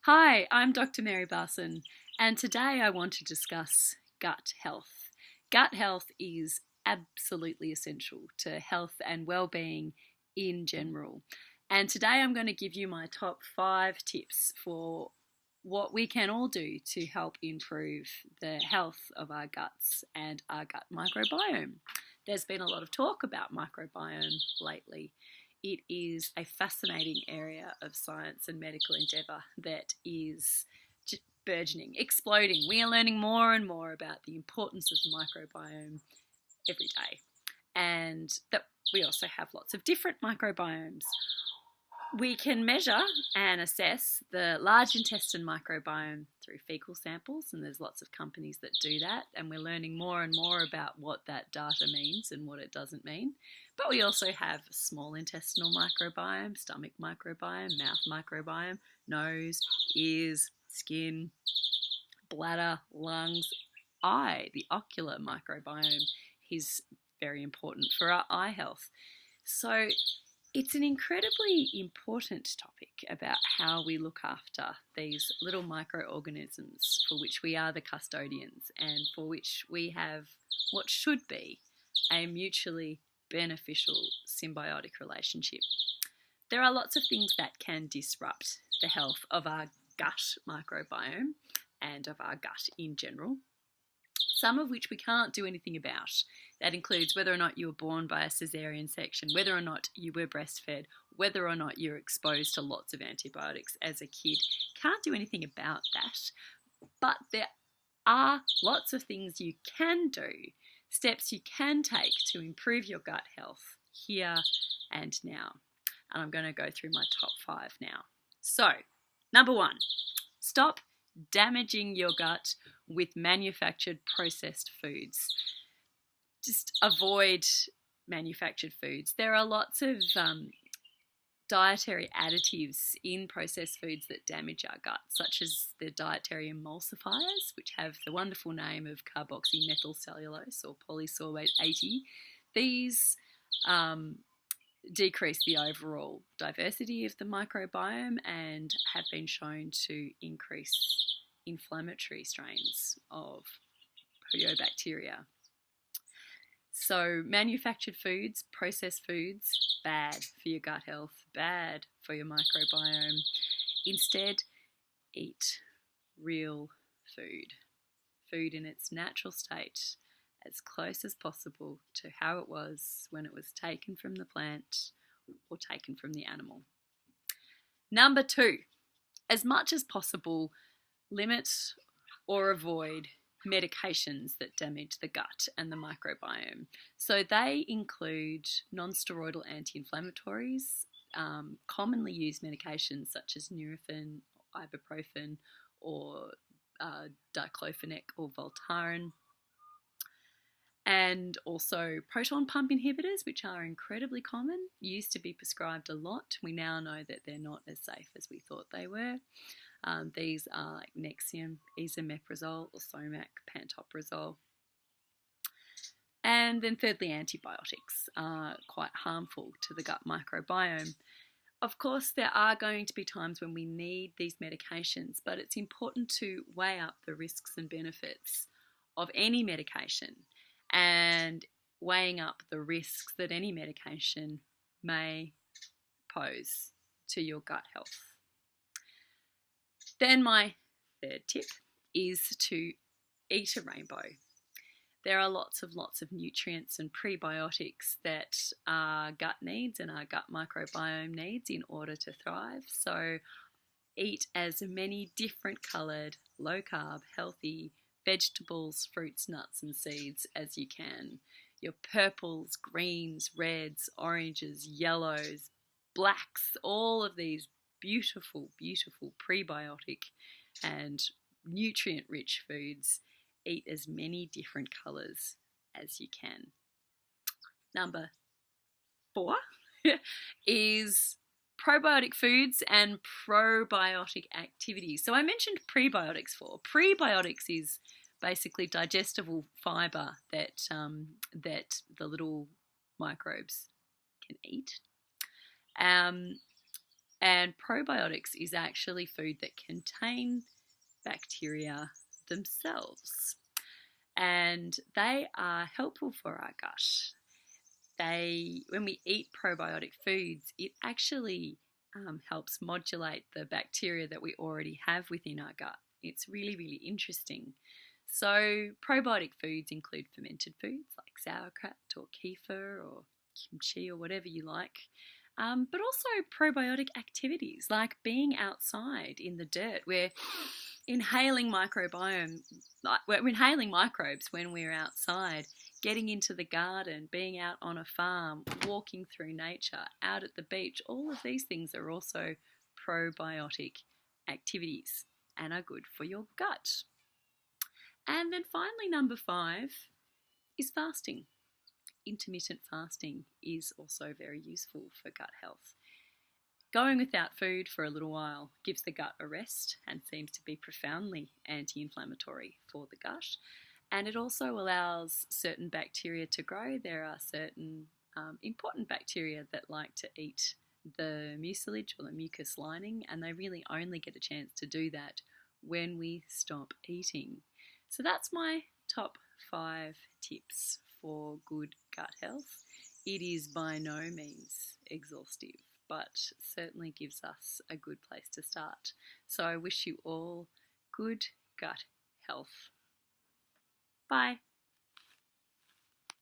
Hi, I'm Dr. Mary Barson, and today I want to discuss gut health. Gut health is absolutely essential to health and well-being in general. And today I'm going to give you my top 5 tips for what we can all do to help improve the health of our guts and our gut microbiome. There's been a lot of talk about microbiome lately. It is a fascinating area of science and medical endeavour that is burgeoning, exploding. We are learning more and more about the importance of the microbiome every day, and that we also have lots of different microbiomes. We can measure and assess the large intestine microbiome through fecal samples, and there's lots of companies that do that, and we're learning more and more about what that data means and what it doesn't mean. But we also have small intestinal microbiome, stomach microbiome, mouth microbiome, nose, ears, skin, bladder, lungs, eye. The ocular microbiome is very important for our eye health. So it's an incredibly important topic about how we look after these little microorganisms for which we are the custodians and for which we have what should be a mutually beneficial symbiotic relationship. There are lots of things that can disrupt the health of our gut microbiome and of our gut in general, some of which we can't do anything about. That includes whether or not you were born by a caesarean section, whether or not you were breastfed, whether or not you're exposed to lots of antibiotics as a kid. Can't do anything about that. But there are lots of things you can do, steps you can take to improve your gut health here and now. And I'm going to go through my top 5 now. So, number 1, stop damaging your gut with manufactured processed foods. Just avoid manufactured foods. There are lots of dietary additives in processed foods that damage our gut, such as the dietary emulsifiers, which have the wonderful name of carboxymethylcellulose or polysorbate 80. These decrease the overall diversity of the microbiome and have been shown to increase inflammatory strains of Probiotic. So manufactured foods, processed foods, bad for your gut health, bad for your microbiome. Instead, eat real food in its natural state, as close as possible to how it was when it was taken from the plant or taken from the animal. Number 2, as much as possible, limit or avoid medications that damage the gut and the microbiome. So they include non-steroidal anti-inflammatories, commonly used medications such as Nurofen, ibuprofen, or diclofenac or Voltaren, and also proton pump inhibitors, which are incredibly common, used to be prescribed a lot. We now know that they're not as safe as we thought they were. These are like Nexium, esomeprazole, or Somac, pantoprazole. And then thirdly, antibiotics are quite harmful to the gut microbiome. Of course, there are going to be times when we need these medications, but it's important to weigh up the risks and benefits of any medication and weighing up the risks that any medication may pose to your gut health. Then my third tip is to eat a rainbow. There are lots of nutrients and prebiotics that our gut needs and our gut microbiome needs in order to thrive. So eat as many different coloured, low carb, healthy vegetables, fruits, nuts and seeds as you can. Your purples, greens, reds, oranges, yellows, blacks, all of these beautiful, beautiful prebiotic and nutrient-rich foods. Eat as many different colours as you can. Number 4 is probiotic foods and probiotic activities. So I mentioned prebiotics for. Prebiotics is basically digestible fibre that the little microbes can eat. And probiotics is actually food that contain bacteria themselves. And they are helpful for our gut. When we eat probiotic foods, it actually helps modulate the bacteria that we already have within our gut. It's really, really interesting. So probiotic foods include fermented foods like sauerkraut or kefir or kimchi or whatever you like. But also probiotic activities like being outside in the dirt. We're inhaling microbiome, we're inhaling microbes when we're outside, getting into the garden, being out on a farm, walking through nature, out at the beach. All of these things are also probiotic activities and are good for your gut. And then finally, number 5 is fasting. Intermittent fasting is also very useful for gut health. Going without food for a little while gives the gut a rest and seems to be profoundly anti-inflammatory for the gut. And it also allows certain bacteria to grow. There are certain important bacteria that like to eat the mucilage or the mucus lining, and they really only get a chance to do that when we stop eating. So that's my top 5 tips for good gut health. It is by no means exhaustive, but certainly gives us a good place to start. So I wish you all good gut health. Bye.